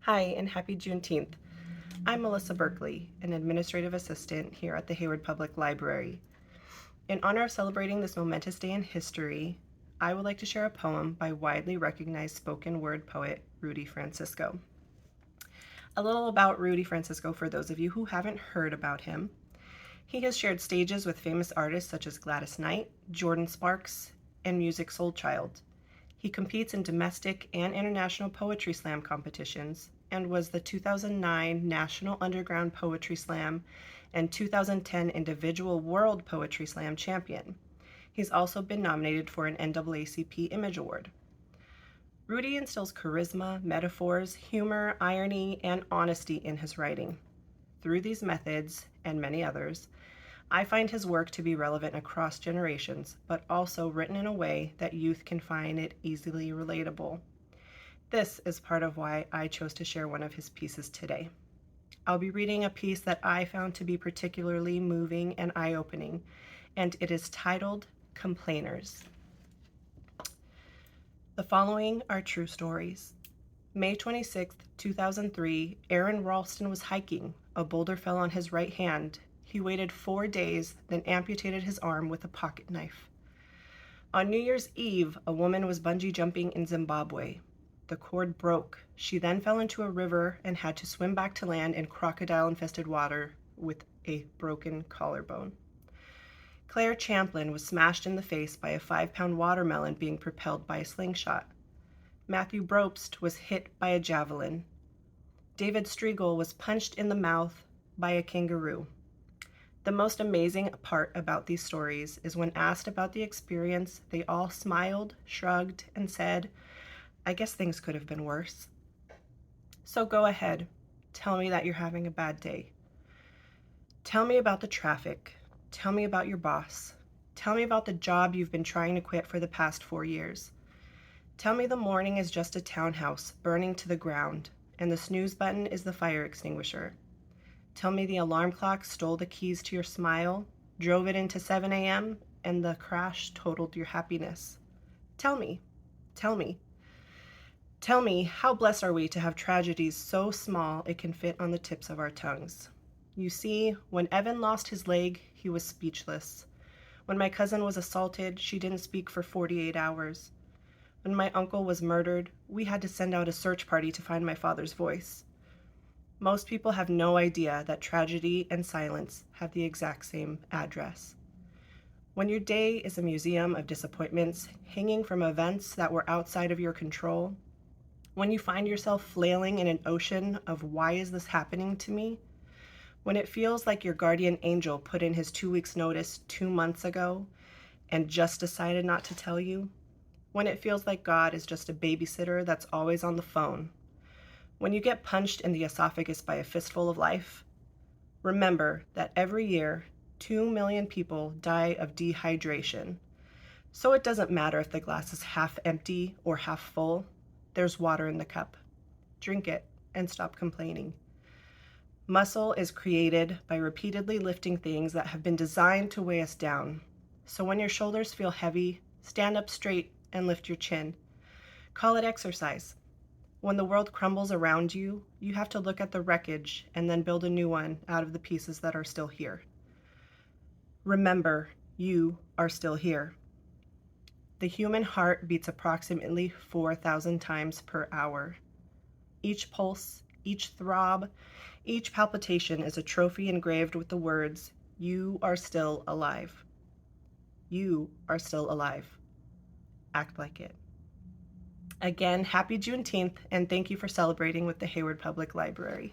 Hi, and happy Juneteenth. I'm Melissa Burkley, an administrative assistant here at the Hayward Public Library. In honor of celebrating this momentous day in history, I would like to share a poem by widely recognized spoken word poet Rudy Francisco. A little about Rudy Francisco for those of you who haven't heard about him. He has shared stages with famous artists such as Gladys Knight, Jordan Sparks, and Music Soul Child. He competes in domestic and international poetry slam competitions and was the 2009 National Underground Poetry Slam and 2010 Individual World Poetry Slam champion. He's also been nominated for an NAACP Image Award. Rudy instills charisma, metaphors, humor, irony, and honesty in his writing. Through these methods, and many others, I find his work to be relevant across generations, but also written in a way that youth can find it easily relatable. This is part of why I chose to share one of his pieces today. I'll be reading a piece that I found to be particularly moving and eye-opening, and it is titled Complainers. The following are true stories. May 26, 2003, Aaron Ralston was hiking. A boulder fell on his right hand. He waited 4 days, then amputated his arm with a pocket knife. On New Year's Eve, a woman was bungee jumping in Zimbabwe. The cord broke. She then fell into a river and had to swim back to land in crocodile-infested water with a broken collarbone. Claire Champlin was smashed in the face by a 5-pound watermelon being propelled by a slingshot. Matthew Brobst was hit by a javelin. David Striegel was punched in the mouth by a kangaroo. The most amazing part about these stories is when asked about the experience, they all smiled, shrugged, and said, "I guess things could have been worse." So go ahead, tell me that you're having a bad day. Tell me about the traffic. Tell me about your boss. Tell me about the job you've been trying to quit for the past 4 years. Tell me the morning is just a townhouse burning to the ground, and the snooze button is the fire extinguisher. Tell me the alarm clock stole the keys to your smile, drove it into 7 a.m., and the crash totaled your happiness. Tell me, tell me. Tell me, how blessed are we to have tragedies so small it can fit on the tips of our tongues. You see, when Evan lost his leg, he was speechless. When my cousin was assaulted, she didn't speak for 48 hours. When my uncle was murdered, we had to send out a search party to find my father's voice. Most people have no idea that tragedy and silence have the exact same address. When your day is a museum of disappointments hanging from events that were outside of your control, when you find yourself flailing in an ocean of why is this happening to me, when it feels like your guardian angel put in his 2 weeks notice 2 months ago and just decided not to tell you, when it feels like God is just a babysitter that's always on the phone, when you get punched in the esophagus by a fistful of life, remember that every year 2 million people die of dehydration. So it doesn't matter if the glass is half empty or half full, there's water in the cup. Drink it and stop complaining. Muscle is created by repeatedly lifting things that have been designed to weigh us down. So when your shoulders feel heavy, stand up straight and lift your chin. Call it exercise. When the world crumbles around you, you have to look at the wreckage and then build a new one out of the pieces that are still here. Remember, you are still here. The human heart beats approximately 4,000 times per hour. Each pulse, each throb, each palpitation is a trophy engraved with the words, "You are still alive." You are still alive. Act like it. Again, happy Juneteenth, and thank you for celebrating with the Hayward Public Library.